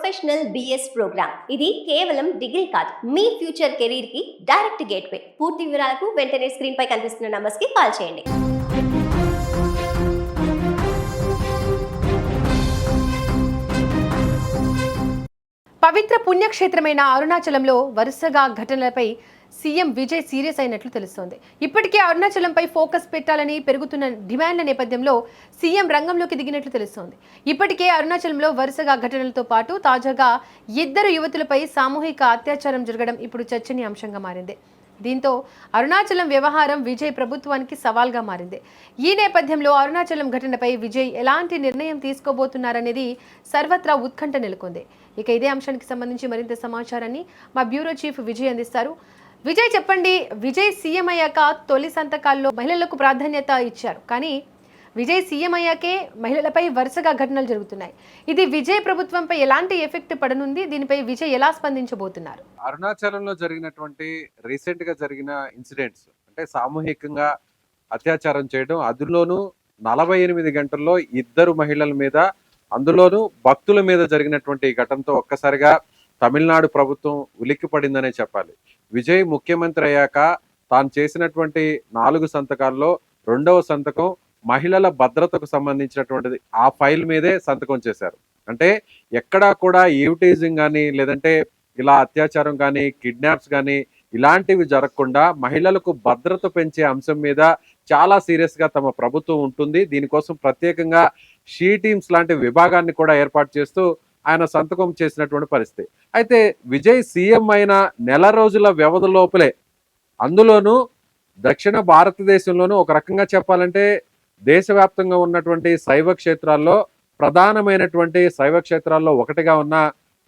Professional BS programme. ఇది కేవలం degree కాదు, మీ ఫ్యూచర్ కెరీర్ కి డైరెక్ట్ గేట్వే. పూర్తి వివరాలకు వెంటనే స్క్రీన్ పై కనిపిస్తున్న నంబర్స్ కి కాల్ చేయండి. పవిత్ర పుణ్యక్షేత్రమైన అరుణాచలంలో వరుసగా ఘటనలపై సీఎం విజయ్ సీరియస్ అయినట్లు తెలుస్తోంది. ఇప్పటికే అరుణాచలంపై ఫోకస్ పెట్టాలని పెరుగుతున్న డిమాండ్ల నేపథ్యంలో సీఎం రంగంలోకి దిగినట్లు తెలుస్తోంది. ఇప్పటికే అరుణాచలంలో వరుసగా ఘటనలతో పాటు తాజాగా 2 యువతులపై సామూహిక అత్యాచారం జరగడం ఇప్పుడు చర్చనీయాంశంగా మారింది. దీంతో అరుణాచలం వ్యవహారం విజయ్ ప్రభుత్వానికి సవాల్గా మారింది. ఈ నేపథ్యంలో అరుణాచలం ఘటనపై విజయ్ ఎలాంటి నిర్ణయం తీసుకోబోతున్నారనేది సర్వత్రా ఉత్కంఠ నెలకొంది. ఇక ఇదే అంశానికి సంబంధించి మరింత సమాచారాన్ని మా బ్యూరో చీఫ్ విజయ్ అందిస్తారు. విజయ్ చెప్పండి, విజయ్ సీఎం అయ్యాక తొలి సంతకాల్లో మహిళలకు ప్రాధాన్యత ఇచ్చారు, కానీ విజయ్ సీఎం అయ్యాకే మహిళలపై వరుసగా ఘటనలు జరుగుతున్నాయి. ఇది విజయ్ ప్రభుత్వంపై ఎలాంటి ఎఫెక్ట్ పడనుంది? దీనిపై విజయ్ ఎలా స్పందించబోతున్నారు? అరుణాచలంలో జరిగినటువంటి రీసెంట్ గా జరిగిన ఇన్సిడెంట్స్ అంటే సామూహికంగా అత్యాచారం చేయడం, అందులోనూ 48 గంటల్లో 2 మహిళల మీద, అందులోనూ భక్తుల మీద జరిగినటువంటి ఘటనతో ఒక్కసారిగా తమిళనాడు ప్రభుత్వం ఉలిక్కిపడిందనే చెప్పాలి. విజయ్ ముఖ్యమంత్రి అయ్యాక తాను చేసినటువంటి 4 సంతకాల్లో 2వ సంతకం మహిళల భద్రతకు సంబంధించినటువంటిది. ఆ ఫైల్ మీదే సంతకం చేశారు. అంటే ఎక్కడా కూడా ఈవిటీజింగ్ కానీ, లేదంటే ఇలా అత్యాచారం కానీ, కిడ్నాప్స్ కానీ ఇలాంటివి జరగకుండా మహిళలకు భద్రత పెంచే అంశం మీద చాలా సీరియస్ గా తమ ప్రభుత్వం ఉంటుంది. దీనికోసం ప్రత్యేకంగా షీ టీమ్స్ లాంటి విభాగాన్ని కూడా ఏర్పాటు చేస్తూ ఆయన సంతకం చేసినటువంటి పరిస్థితి. అయితే విజయ్ సీఎం అయిన నెల రోజుల వ్యవధి లోపలే, అందులోనూ దక్షిణ భారతదేశంలోనూ ఒక రకంగా చెప్పాలంటే దేశవ్యాప్తంగా ఉన్నటువంటి శైవ క్షేత్రాల్లో ప్రధానమైనటువంటి శైవ క్షేత్రాల్లో ఒకటిగా ఉన్న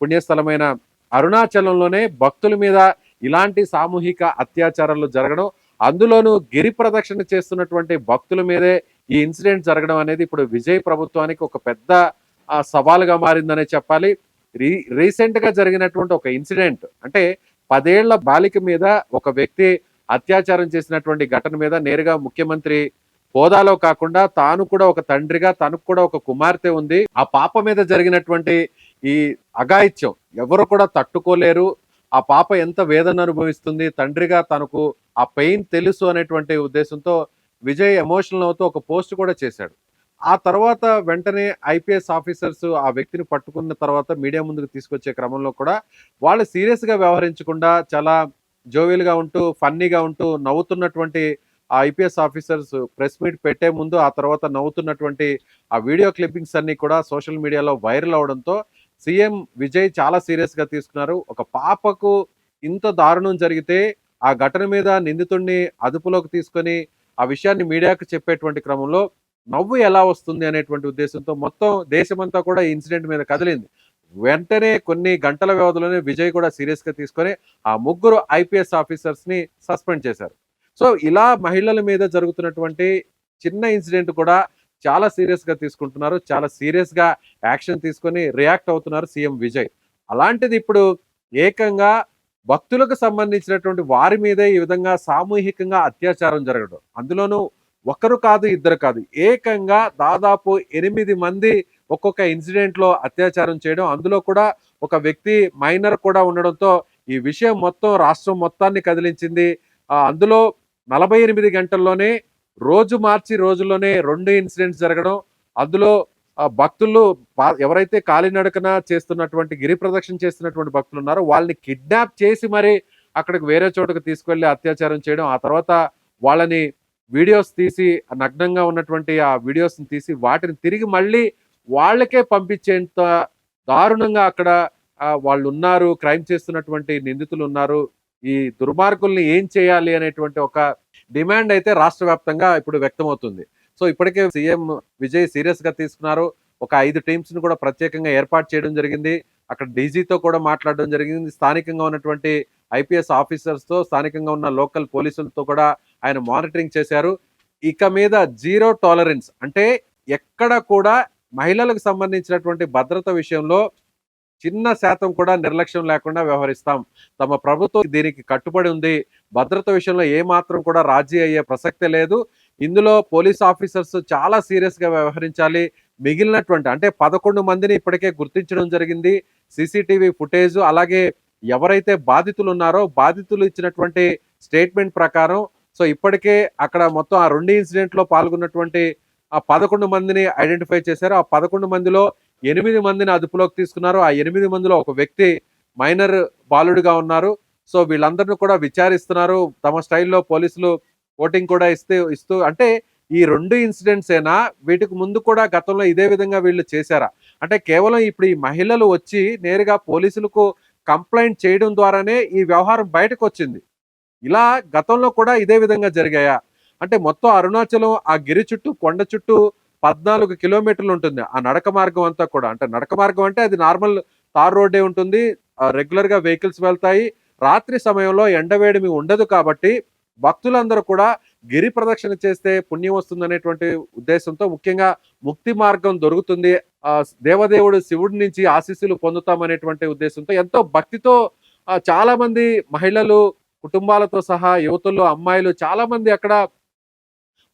పుణ్యస్థలమైన అరుణాచలంలోనే భక్తుల మీద ఇలాంటి సామూహిక అత్యాచారాలు జరగడం, అందులోనూ గిరి ప్రదక్షిణ చేస్తున్నటువంటి భక్తుల మీదే ఈ ఇన్సిడెంట్ జరగడం అనేది ఇప్పుడు విజయ్ ప్రభుత్వానికి ఒక పెద్ద సవాలుగా మారిందనే చెప్పాలి. రీసెంట్ గా జరిగినటువంటి ఒక ఇన్సిడెంట్ అంటే 10 ఏళ్ల బాలిక మీద ఒక వ్యక్తి అత్యాచారం చేసినటువంటి ఘటన మీద నేరుగా ముఖ్యమంత్రి హోదాలో కాకుండా తాను కూడా ఒక తండ్రిగా, తనకు కూడా ఒక కుమార్తె ఉంది, ఆ పాప మీద జరిగినటువంటి ఈ అఘాయిత్యం ఎవరు కూడా తట్టుకోలేరు, ఆ పాప ఎంత వేదన అనుభవిస్తుంది, తండ్రిగా తనకు ఆ పెయిన్ తెలుసు అనేటువంటి ఉద్దేశంతో విజయ్ ఎమోషనల్ అవుతూ ఒక పోస్ట్ కూడా చేశాడు. ఆ తర్వాత వెంటనే ఐపీఎస్ ఆఫీసర్స్ ఆ వ్యక్తిని పట్టుకున్న తర్వాత మీడియా ముందుకు తీసుకొచ్చే క్రమంలో కూడా వాళ్ళు సీరియస్ గా వ్యవహరించకుండా చాలా జోవియల్గా ఉంటూ, ఫన్నీగా ఉంటూ నవ్వుతున్నటువంటి ఆ ఐపీఎస్ ఆఫీసర్స్ ప్రెస్ మీట్ పెట్టే ముందు ఆ తర్వాత నవ్వుతున్నటువంటి ఆ వీడియో క్లిప్పింగ్స్ అన్ని కూడా సోషల్ మీడియాలో వైరల్ అవడంతో సీఎం విజయ్ చాలా సీరియస్ గా తీసుకున్నారు. ఒక పాపకు ఇంత దారుణం జరిగితే ఆ ఘటన మీద నిందితుడిని అదుపులోకి తీసుకొని ఆ విషయాన్ని మీడియాకు చెప్పేటువంటి క్రమంలో నవ్వు ఎలా వస్తుంది అనేటువంటి ఉద్దేశంతో మొత్తం దేశమంతా కూడా ఈ ఇన్సిడెంట్ మీద కదిలింది. వెంటనే కొన్ని గంటల వ్యవధిలోనే విజయ్ కూడా సీరియస్ గా తీసుకొని ఆ 3 ఐపీఎస్ ఆఫీసర్స్ ని సస్పెండ్ చేశారు. సో ఇలా మహిళల మీద జరుగుతున్నటువంటి చిన్న ఇన్సిడెంట్ కూడా చాలా సీరియస్ గా తీసుకుంటున్నారు, చాలా సీరియస్ గా యాక్షన్ తీసుకొని రియాక్ట్ అవుతున్నారు సీఎం విజయ్. అలాంటిది ఇప్పుడు ఏకంగా భక్తులకు సంబంధించినటువంటి వారి మీదే ఈ విధంగా సామూహికంగా అత్యాచారం జరగడం, అందులోనూ ఒకరు కాదు, 2 కాదు, ఏకంగా దాదాపు 8 మంది ఒక్కొక్క ఇన్సిడెంట్ లో అత్యాచారం చేయడం, అందులో కూడా ఒక వ్యక్తి మైనర్ కూడా ఉండడంతో ఈ విషయం మొత్తం రాష్ట్రం మొత్తాన్ని కదిలించింది. అందులో 48 గంటల్లోనే రోజు మార్చి రోజుల్లోనే 2 ఇన్సిడెంట్స్ జరగడం, అందులో భక్తులు ఎవరైతే కాలినడకన చేస్తున్నటువంటి గిరి ప్రదక్షిణ చేస్తున్నటువంటి భక్తులు ఉన్నారో వాళ్ళని కిడ్నాప్ చేసి మరి అక్కడికి వేరే చోటుకు తీసుకెళ్లి అత్యాచారం చేయడం, ఆ తర్వాత వాళ్ళని వీడియోస్ తీసి నగ్నంగా ఉన్నటువంటి ఆ వీడియోస్ ని తీసి వాటిని తిరిగి మళ్ళీ వాళ్ళకే పంపించేంత దారుణంగా అక్కడ వాళ్ళు ఉన్నారు, క్రైమ్ చేస్తున్నటువంటి నిందితులు ఉన్నారు. ఈ దుర్మార్గుల్ని ఏం చేయాలి అనేటువంటి ఒక డిమాండ్ అయితే రాష్ట్ర వ్యాప్తంగా ఇప్పుడు వ్యక్తమవుతుంది. సో ఇప్పటికే సీఎం విజయ్ సీరియస్ గా తీసుకున్నారు. ఒక 5 టీమ్స్ ని కూడా ప్రత్యేకంగా ఏర్పాటు చేయడం జరిగింది. అక్కడ డీజీతో కూడా మాట్లాడడం జరిగింది. స్థానికంగా ఉన్నటువంటి ఐపీఎస్ ఆఫీసర్స్ తో, స్థానికంగా ఉన్న లోకల్ పోలీసులతో కూడా ఆయన మానిటరింగ్ చేశారు. ఇక మీద 0 టాలరెన్స్, అంటే ఎక్కడ కూడా మహిళలకు సంబంధించినటువంటి భద్రత విషయంలో చిన్న శాతం కూడా నిర్లక్ష్యం లేకుండా వ్యవహరిస్తాం. తమ ప్రభుత్వం దీనికి కట్టుబడి ఉంది. భద్రత విషయంలో ఏ మాత్రం కూడా రాజీ అయ్యే ప్రసక్తే లేదు. ఇందులో పోలీస్ ఆఫీసర్స్ చాలా సీరియస్ గా వ్యవహరించాలి. మిగిలినటువంటి అంటే 11 మందిని ఇప్పటికే గుర్తించడం జరిగింది. సీసీటీవీ ఫుటేజ్, అలాగే ఎవరైతే బాధితులు ఉన్నారో బాధితులు ఇచ్చినటువంటి స్టేట్మెంట్ ప్రకారం సో ఇప్పటికే అక్కడ మొత్తం ఆ 2 ఇన్సిడెంట్లో పాల్గొన్నటువంటి ఆ 11 మందిని ఐడెంటిఫై చేశారు. ఆ 11 మందిలో 8 మందిని అదుపులోకి తీసుకున్నారు. ఆ 8 మందిలో ఒక వ్యక్తి మైనర్ బాలుడిగా ఉన్నారు. సో వీళ్ళందరినీ కూడా విచారిస్తున్నారు. తమ స్టైల్లో పోలీసులు ఓటింగ్ కూడా ఇస్తూ అంటే ఈ 2 ఇన్సిడెంట్స్ ఏనా, వీటికి ముందు కూడా గతంలో ఇదే విధంగా వీళ్ళు చేశారా? అంటే కేవలం ఇప్పుడు ఈ మహిళలు వచ్చి నేరుగా పోలీసులకు కంప్లైంట్ చేయడం ద్వారానే ఈ వ్యవహారం బయటకు వచ్చింది. ఇలా గతంలో కూడా ఇదే విధంగా జరిగాయా? అంటే మొత్తం అరుణాచలం ఆ గిరి చుట్టూ కొండ చుట్టూ 14 కిలోమీటర్లు ఉంటుంది ఆ నడక మార్గం అంతా కూడా. అంటే నడక మార్గం అంటే అది నార్మల్ తార్ రోడ్డే ఉంటుంది. రెగ్యులర్ గా వెహికల్స్ వెళ్తాయి. రాత్రి సమయంలో ఎండవేడిమి ఉండదు కాబట్టి భక్తులందరూ కూడా గిరి ప్రదక్షిణ చేస్తే పుణ్యం వస్తుందనేటువంటి ఉద్దేశంతో, ముఖ్యంగా ముక్తి మార్గం దొరుకుతుంది, దేవదేవుడు శివుడి నుంచి ఆశీస్సులు పొందుతామనేటువంటి ఉద్దేశంతో ఎంతో భక్తితో చాలా మంది మహిళలు కుటుంబాలతో సహా యువతులు, అమ్మాయిలు చాలా మంది అక్కడ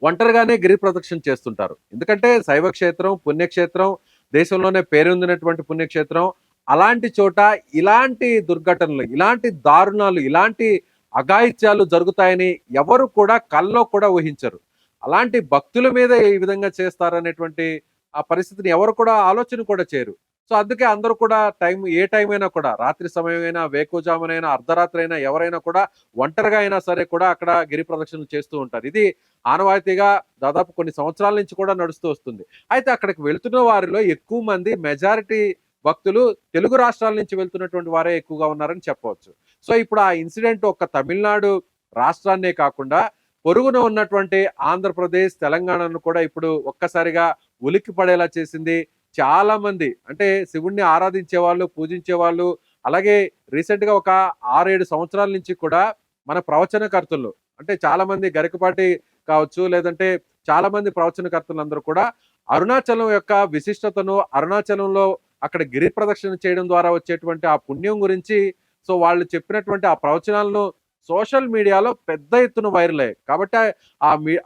ఒంటరిగానే గిరి ప్రదక్షిణ చేస్తుంటారు. ఎందుకంటే శైవ క్షేత్రం, పుణ్యక్షేత్రం, దేశంలోనే పేరొందినటువంటి పుణ్యక్షేత్రం. అలాంటి చోట ఇలాంటి దుర్ఘటనలు, ఇలాంటి దారుణాలు, ఇలాంటి అఘాయిత్యాలు జరుగుతాయని ఎవరు కూడా కల్లో కూడా ఊహించరు. అలాంటి భక్తుల మీద ఈ విధంగా చేస్తారనేటువంటి ఆ పరిస్థితిని ఎవరు కూడా ఆలోచన కూడా చేయరు. సో అందుకే అందరూ కూడా ఏ టైం అయినా కూడా, రాత్రి సమయమైనా, వేకువజామునైనా, అర్ధరాత్రి అయినా, ఎవరైనా కూడా ఒంటరిగా అయినా సరే కూడా అక్కడ గిరి ప్రదక్షిణ చేస్తూ ఉంటారు. ఇది ఆనవాయితీగా దాదాపు కొన్ని సంవత్సరాల నుంచి కూడా నడుస్తూ వస్తుంది. అయితే అక్కడికి వెళ్తున్న వారిలో ఎక్కువ మంది, మెజారిటీ భక్తులు తెలుగు రాష్ట్రాల నుంచి వెళ్తున్నటువంటి వారే ఎక్కువగా ఉన్నారని చెప్పవచ్చు. సో ఇప్పుడు ఆ ఇన్సిడెంట్ ఒక్క తమిళనాడు రాష్ట్రాన్నే కాకుండా పొరుగున ఉన్నటువంటి ఆంధ్రప్రదేశ్, తెలంగాణను కూడా ఇప్పుడు ఒక్కసారిగా ఉలిక్కి పడేలా చేసింది. చాలా మంది అంటే శివుణ్ణి ఆరాధించే వాళ్ళు, పూజించే వాళ్ళు, అలాగే రీసెంట్ గా ఒక 6-7 సంవత్సరాల నుంచి కూడా మన ప్రవచనకర్తలు అంటే చాలా మంది గరికపాటి కావచ్చు, లేదంటే చాలా మంది ప్రవచనకర్తలందరూ కూడా అరుణాచలం యొక్క విశిష్టతను, అరుణాచలంలో అక్కడ గిరి ప్రదక్షిణ చేయడం ద్వారా వచ్చేటువంటి ఆ పుణ్యం గురించి సో వాళ్ళు చెప్పినటువంటి ఆ ప్రవచనాలను సోషల్ మీడియాలో పెద్ద ఎత్తున వైరల్ అయ్యాయి. కాబట్టి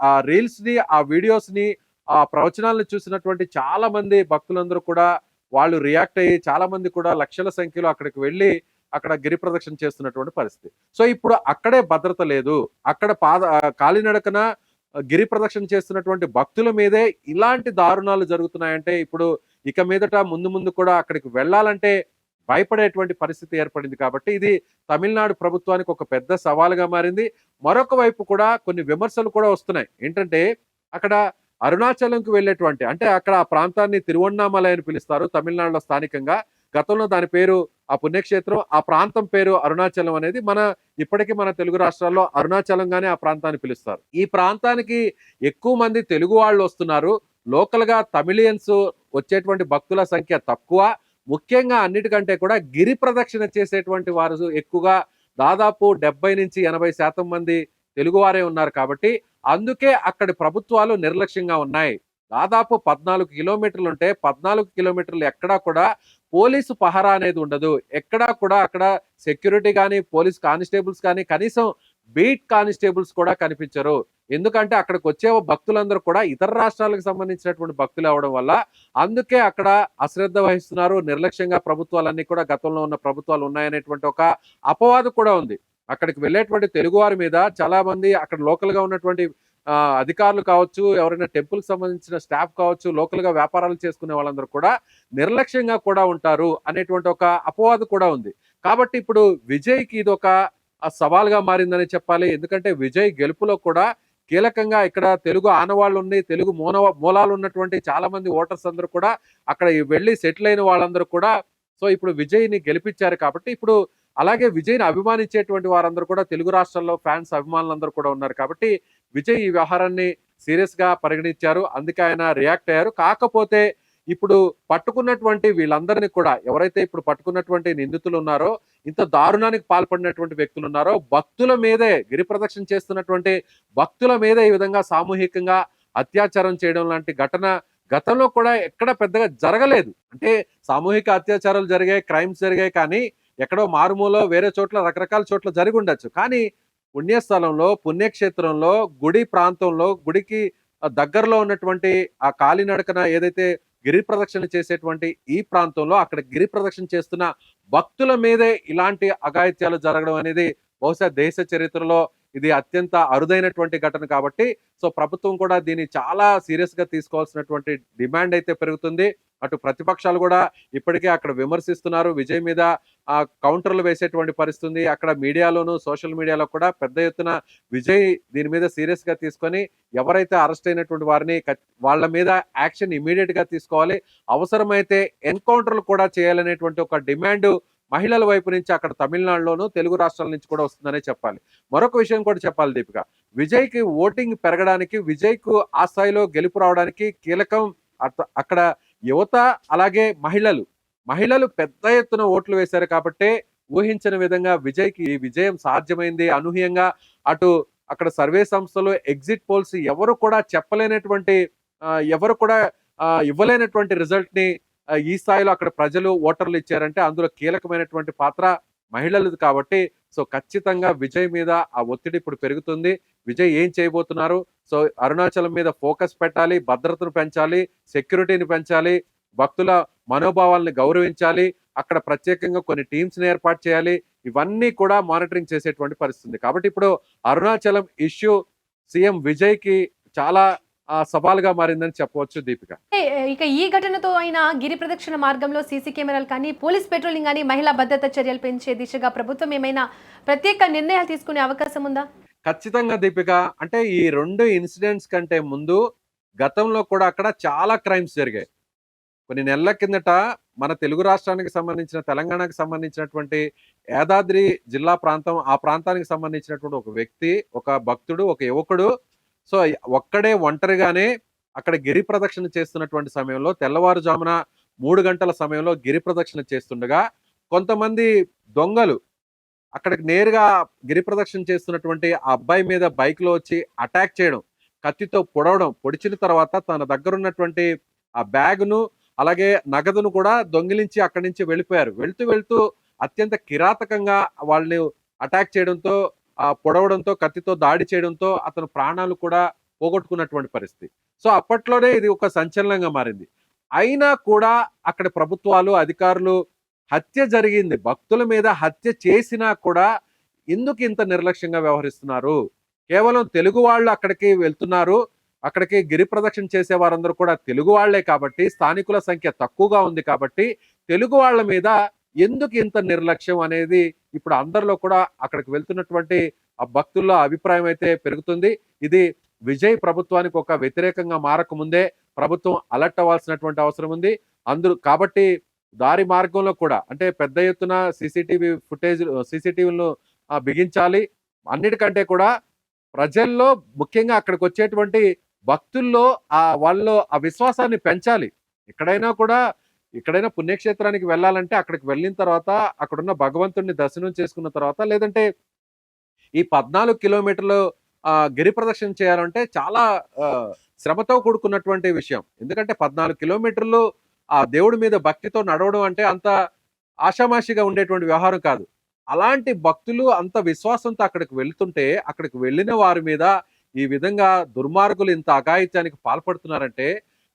ఆ రీల్స్ ని, ఆ వీడియోస్ ని, ఆ ప్రవచనాలను చూసినటువంటి చాలా మంది భక్తులందరూ కూడా వాళ్ళు రియాక్ట్ అయ్యి చాలా మంది కూడా లక్షల సంఖ్యలో అక్కడికి వెళ్ళి అక్కడ గిరి ప్రదక్షిణ చేస్తున్నటువంటి పరిస్థితి. సో ఇప్పుడు అక్కడే భద్రత లేదు. అక్కడ కాలినడకన గిరి ప్రదక్షిణ చేస్తున్నటువంటి భక్తుల మీదే ఇలాంటి దారుణాలు జరుగుతున్నాయంటే ఇప్పుడు ఇక మీదట ముందు కూడా అక్కడికి వెళ్ళాలంటే భయపడేటువంటి పరిస్థితి ఏర్పడింది. కాబట్టి ఇది తమిళనాడు ప్రభుత్వానికి ఒక పెద్ద సవాలుగా మారింది. మరొక వైపు కూడా కొన్ని విమర్శలు కూడా వస్తున్నాయి. ఏంటంటే అక్కడ అరుణాచలంకి వెళ్ళేటువంటి అంటే అక్కడ ఆ ప్రాంతాన్ని తిరువన్నామలై అని పిలుస్తారు తమిళనాడులో స్థానికంగా. గతంలో దాని పేరు ఆ పుణ్యక్షేత్రం, ఆ ప్రాంతం పేరు అరుణాచలం అనేది ఇప్పటికీ మన తెలుగు రాష్ట్రాల్లో అరుణాచలంగానే ఆ ప్రాంతాన్ని పిలుస్తారు. ఈ ప్రాంతానికి ఎక్కువ మంది తెలుగు వాళ్ళు వస్తున్నారు. లోకల్ గా తమిళియన్స్ వచ్చేటువంటి భక్తుల సంఖ్య తక్కువ. ముఖ్యంగా అన్నిటికంటే కూడా గిరి ప్రదక్షిణ చేసేటువంటి వారు ఎక్కువగా, దాదాపు 70-80% మంది తెలుగువారే ఉన్నారు. కాబట్టి అందుకే అక్కడి ప్రభుత్వాలు నిర్లక్ష్యంగా ఉన్నాయి. దాదాపు 14 కిలోమీటర్లు ఉంటే 14 కిలోమీటర్లు ఎక్కడా కూడా పోలీసు పహరా అనేది ఉండదు. ఎక్కడా కూడా అక్కడ సెక్యూరిటీ కానీ, పోలీస్ కానిస్టేబుల్స్ కానీ, కనీసం బీట్ కానిస్టేబుల్స్ కూడా కనిపించరు. ఎందుకంటే అక్కడికి వచ్చే భక్తులందరూ కూడా ఇతర రాష్ట్రాలకు సంబంధించినటువంటి భక్తులు అవడం వల్ల అందుకే అక్కడ అశ్రద్ధ వహిస్తున్నారు. నిర్లక్ష్యంగా ప్రభుత్వాలన్నీ కూడా గతంలో ఉన్న ప్రభుత్వాలు ఉన్నాయనేటువంటి ఒక అపవాదు కూడా ఉంది. అక్కడికి వెళ్ళేటువంటి తెలుగువారి మీద చాలా మంది అక్కడ లోకల్ గా ఉన్నటువంటి అధికారులు కావచ్చు, ఎవరైనా టెంపుల్ కి సంబంధించిన స్టాఫ్ కావచ్చు, లోకల్ గా వ్యాపారాలు చేసుకునే వాళ్ళందరూ కూడా నిర్లక్ష్యంగా కూడా ఉంటారు అనేటువంటి ఒక అపవాదు కూడా ఉంది. కాబట్టి ఇప్పుడు విజయ్కి ఇది ఒక సవాల్గా మారిందని చెప్పాలి. ఎందుకంటే విజయ్ గెలుపులో కూడా కీలకంగా ఇక్కడ తెలుగు ఆనవాళ్ళు ఉంది, తెలుగు మూలాలు ఉన్నటువంటి చాలా మంది ఓటర్స్ అందరూ కూడా అక్కడ వెళ్ళి సెటిల్ అయిన వాళ్ళందరూ కూడా సో ఇప్పుడు విజయ్ని గెలిపించారు. కాబట్టి ఇప్పుడు అలాగే విజయ్ని అభిమానించేటువంటి వారందరూ కూడా తెలుగు రాష్ట్రాల్లో ఫ్యాన్స్, అభిమానులందరూ కూడా ఉన్నారు. కాబట్టి విజయ్ ఈ వ్యవహారాన్ని సీరియస్ గా పరిగణించారు. అందుకే ఆయన రియాక్ట్ అయ్యారు. కాకపోతే ఇప్పుడు పట్టుకున్నటువంటి వీళ్ళందరినీ కూడా, ఎవరైతే ఇప్పుడు పట్టుకున్నటువంటి నిందితులు ఉన్నారో, ఇంత దారుణానికి పాల్పడినటువంటి వ్యక్తులు ఉన్నారో, భక్తుల మీదే గిరి ప్రదక్షిణ చేస్తున్నటువంటి భక్తుల మీద ఈ విధంగా సామూహికంగా అత్యాచారం చేయడం లాంటి ఘటన గతంలో కూడా ఎక్కడ పెద్దగా జరగలేదు. అంటే సామూహిక అత్యాచారాలు జరిగాయి, క్రైమ్స్ జరిగాయి, కానీ ఎక్కడో మారుమూలో వేరే చోట్ల రకరకాల చోట్ల జరిగి ఉండొచ్చు. కానీ పుణ్యస్థలంలో, పుణ్యక్షేత్రంలో, గుడి ప్రాంతంలో, గుడికి దగ్గరలో ఉన్నటువంటి ఆ కాలినడకన ఏదైతే గిరి ప్రదక్షిణ చేసేటువంటి ఈ ప్రాంతంలో అక్కడ గిరి ప్రదక్షిణ చేస్తున్న భక్తుల మీదే ఇలాంటి అఘాయిత్యాలు జరగడం అనేది బహుశా దేశ చరిత్రలో ఇది అత్యంత అరుదైనటువంటి ఘటన కాబట్టి సో ప్రభుత్వం కూడా దీన్ని చాలా సీరియస్ గా తీసుకోవాల్సినటువంటి డిమాండ్ అయితే పెరుగుతుంది. అటు ప్రతిపక్షాలు కూడా ఇప్పటికే అక్కడ విమర్శిస్తున్నారు, విజయ్ మీద కౌంటర్లు వేసేటువంటి పరిస్థితి. అక్కడ మీడియాలోను సోషల్ మీడియాలో కూడా పెద్ద ఎత్తున విజయ్ దీని మీద సీరియస్ గా తీసుకొని ఎవరైతే అరెస్ట్ అయినటువంటి వారిని వాళ్ళ మీద యాక్షన్ ఇమీడియట్ గా తీసుకోవాలి, అవసరమైతే ఎన్కౌంటర్లు కూడా చేయాలనేటువంటి ఒక డిమాండ్ మహిళల వైపు నుంచి అక్కడ తమిళనాడులోను తెలుగు రాష్ట్రాల నుంచి కూడా వస్తుందనే చెప్పాలి. మరొక విషయం కూడా చెప్పాలి దీపిక, విజయ్కి ఓటింగ్ పెరగడానికి, విజయ్కు ఆ స్థాయిలో గెలుపు రావడానికి కీలకం అక్కడ యువత, అలాగే మహిళలు పెద్ద ఎత్తున ఓట్లు వేశారు కాబట్టి ఊహించిన విధంగా విజయ్కి ఈ విజయం సాధ్యమైంది. అనూహ్యంగా అటు అక్కడ సర్వే సంస్థలు, ఎగ్జిట్ పోల్స్ ఎవరు కూడా చెప్పలేనటువంటి ఎవరు కూడా ఇవ్వలేనటువంటి రిజల్ట్ ని ఈ స్థాయిలో అక్కడ ప్రజలు ఓటర్లు ఇచ్చారంటే అందులో కీలకమైనటువంటి పాత్ర మహిళలది కాబట్టి సో ఖచ్చితంగా విజయ్ మీద ఆ ఒత్తిడి ఇప్పుడు పెరుగుతుంది. విజయ్ ఏం చేయబోతున్నారు? సో అరుణాచలం మీద ఫోకస్ పెట్టాలి, భద్రతను పెంచాలి, సెక్యూరిటీని పెంచాలి, భక్తుల మనోభావాలను గౌరవించాలి, అక్కడ ప్రత్యేకంగా కొన్ని టీమ్స్ ని ఏర్పాటు చేయాలి. ఇవన్నీ కూడా మానిటరింగ్ చేసేటువంటి పరిస్థితి. కాబట్టి ఇప్పుడు అరుణాచలం ఇష్యూ సీఎం విజయ్ కి చాలా సవాలుగా మారిందని చెప్పవచ్చు దీపిక. ఇక ఈ ఘటనతో అయినా గిరి ప్రదక్షిణ మార్గంలో సీసీ కెమెరాలు కానీ, పోలీస్ పెట్రోలింగ్ కానీ, మహిళా భద్రత చర్యలు పెంచే దిశగా ప్రభుత్వం ఏమైనా ప్రత్యేక నిర్ణయాలు తీసుకునే అవకాశం ఉందా? ఖచ్చితంగా దీపిక. అంటే ఈ 2 ఇన్సిడెంట్స్ కంటే ముందు గతంలో కూడా అక్కడ చాలా క్రైమ్స్ జరిగాయి. కొన్ని నెలల కిందట మన తెలుగు రాష్ట్రానికి సంబంధించిన, తెలంగాణకు సంబంధించినటువంటి యాదాద్రి జిల్లా ప్రాంతం, ఆ ప్రాంతానికి సంబంధించినటువంటి ఒక వ్యక్తి, ఒక భక్తుడు, ఒక యువకుడు సో ఒక్కడే ఒంటరిగానే అక్కడ గిరి ప్రదక్షిణ చేస్తున్నటువంటి సమయంలో తెల్లవారుజామున 3 గంటల సమయంలో గిరి ప్రదక్షిణ చేస్తుండగా కొంతమంది దొంగలు అక్కడికి నేరుగా గిరి ప్రదక్షిణ చేస్తున్నటువంటి ఆ అబ్బాయి మీద బైక్ లో వచ్చి అటాక్ చేయడం, కత్తితో పొడిచిన తర్వాత తన దగ్గర ఉన్నటువంటి ఆ బ్యాగును అలాగే నగదును కూడా దొంగిలించి అక్కడి నుంచి వెళ్ళిపోయారు. వెళ్తూ అత్యంత కిరాతకంగా వాళ్ళని అటాక్ చేయడంతో, పొడవడంతో, కత్తితో దాడి చేయడంతో అతను ప్రాణాలు కూడా పోగొట్టుకున్నటువంటి పరిస్థితి. సో అప్పట్లోనే ఇది ఒక సంచలనంగా మారింది. అయినా కూడా అక్కడ ప్రభుత్వాలు, అధికారులు హత్య జరిగింది, భక్తుల మీద హత్య చేసినా కూడా ఎందుకు ఇంత నిర్లక్ష్యంగా వ్యవహరిస్తున్నారు? కేవలం తెలుగు వాళ్ళు అక్కడికి వెళ్తున్నారు, అక్కడికి గిరి ప్రదక్షిణ చేసే వారందరూ కూడా తెలుగు వాళ్లే కాబట్టి, స్థానికుల సంఖ్య తక్కువగా ఉంది కాబట్టి తెలుగు వాళ్ళ మీద ఎందుకు ఇంత నిర్లక్ష్యం అనేది ఇప్పుడు అందరిలో కూడా అక్కడికి వెళ్తున్నటువంటి ఆ భక్తుల్లో అభిప్రాయం అయితే పెరుగుతుంది. ఇది విజయ్ ప్రభుత్వానికి ఒక వ్యతిరేకంగా మారకముందే ప్రభుత్వం అలర్ట్ అవ్వాల్సినటువంటి అవసరం ఉంది. కాబట్టి దారి మార్గంలో కూడా అంటే పెద్ద ఎత్తున సీసీటీవీలను బిగించాలి. అన్నిటికంటే కూడా ప్రజల్లో, ముఖ్యంగా అక్కడికి వచ్చేటువంటి భక్తుల్లో వాళ్ళలో ఆ విశ్వాసాన్ని పెంచాలి. ఎక్కడైనా పుణ్యక్షేత్రానికి వెళ్ళాలంటే అక్కడికి వెళ్ళిన తర్వాత అక్కడున్న భగవంతుడిని దర్శనం చేసుకున్న తర్వాత, లేదంటే ఈ 14 కిలోమీటర్లు గిరి ప్రదక్షిణ చేయాలంటే చాలా శ్రమతో కూడుకున్నటువంటి విషయం. ఎందుకంటే 14 కిలోమీటర్లు ఆ దేవుడి మీద భక్తితో నడవడం అంటే అంత ఆషామాషిగా ఉండేటువంటి వ్యవహారం కాదు. అలాంటి భక్తులు అంత విశ్వాసంతో అక్కడికి వెళ్తుంటే, అక్కడికి వెళ్ళిన వారి మీద ఈ విధంగా దుర్మార్గులు ఇంత అఘాయిత్యానికి పాల్పడుతున్నారంటే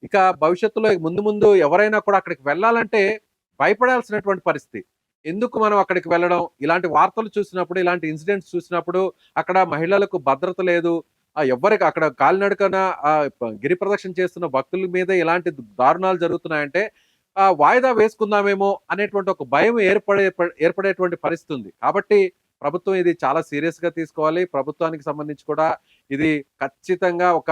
ఇక భవిష్యత్తులో ముందు ఎవరైనా కూడా అక్కడికి వెళ్ళాలంటే భయపడాల్సినటువంటి పరిస్థితి. ఎందుకు మనం అక్కడికి వెళ్ళడం? ఇలాంటి వార్తలు చూసినప్పుడు, ఇలాంటి ఇన్సిడెంట్స్ చూసినప్పుడు అక్కడ మహిళలకు భద్రత లేదు, ఎవరికి అక్కడ కాలినడకన గిరి ప్రదక్షిణ చేస్తున్న భక్తుల మీద ఇలాంటి దారుణాలు జరుగుతున్నాయంటే వాయిదా వేసుకుందామేమో అనేటువంటి ఒక భయం ఏర్పడేటువంటి పరిస్థితి ఉంది. కాబట్టి ప్రభుత్వం ఇది చాలా సీరియస్ గా తీసుకోవాలి. ప్రభుత్వానికి సంబంధించి కూడా ఇది ఖచ్చితంగా ఒక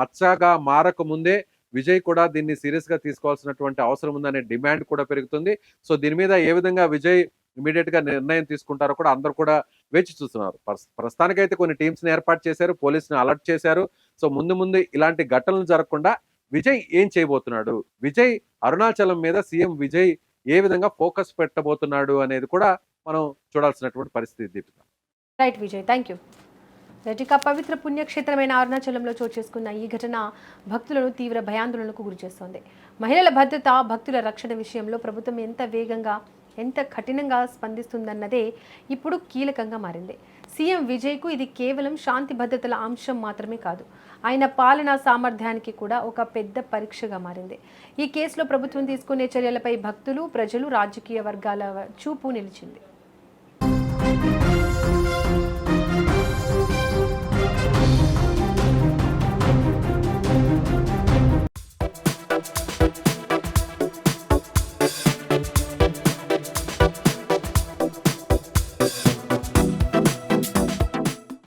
మచ్చగా మారక ముందే విజయ్ కూడా దీన్ని సీరియస్ గా తీసుకోవాల్సినటువంటి అవసరం ఉందనే డిమాండ్ కూడా పెరుగుతుంది. సో దీని మీద ఏ విధంగా విజయ్ ఇమీడియట్ గా నిర్ణయం తీసుకుంటారో కూడా అందరూ కూడా వేచి చూస్తున్నారు. ప్రస్తుతానికైతే కొన్ని టీమ్స్ ని ఏర్పాటు చేశారు, పోలీసుని అలర్ట్ చేశారు. సో ముందు ఇలాంటి ఘటనలు జరగకుండా విజయ్ ఏం చేయబోతున్నాడు, విజయ్ అరుణాచలం మీద సీఎం విజయ్ ఏ విధంగా ఫోకస్ పెట్టబోతున్నాడు అనేది కూడా మనం చూడాల్సినటువంటి పరిస్థితి Deepika. Right Vijay, thank you. ఇక పవిత్ర పుణ్యక్షేత్రమైన అరుణాచలంలో చోటు చేసుకున్న ఈ ఘటన భక్తులను తీవ్ర భయాందోళనకు గురిచేస్తోంది. మహిళల భద్రత, భక్తుల రక్షణ విషయంలో ప్రభుత్వం ఎంత వేగంగా ఎంత కఠినంగా స్పందిస్తుందన్నదే ఇప్పుడు కీలకంగా మారింది. సీఎం విజయ్కు ఇది కేవలం శాంతి భద్రతల అంశం మాత్రమే కాదు, ఆయన పాలనా సామర్థ్యానికి కూడా ఒక పెద్ద పరీక్షగా మారింది. ఈ కేసులో ప్రభుత్వం తీసుకునే చర్యలపై భక్తులు, ప్రజలు, రాజకీయ వర్గాల చూపు నిలిచింది.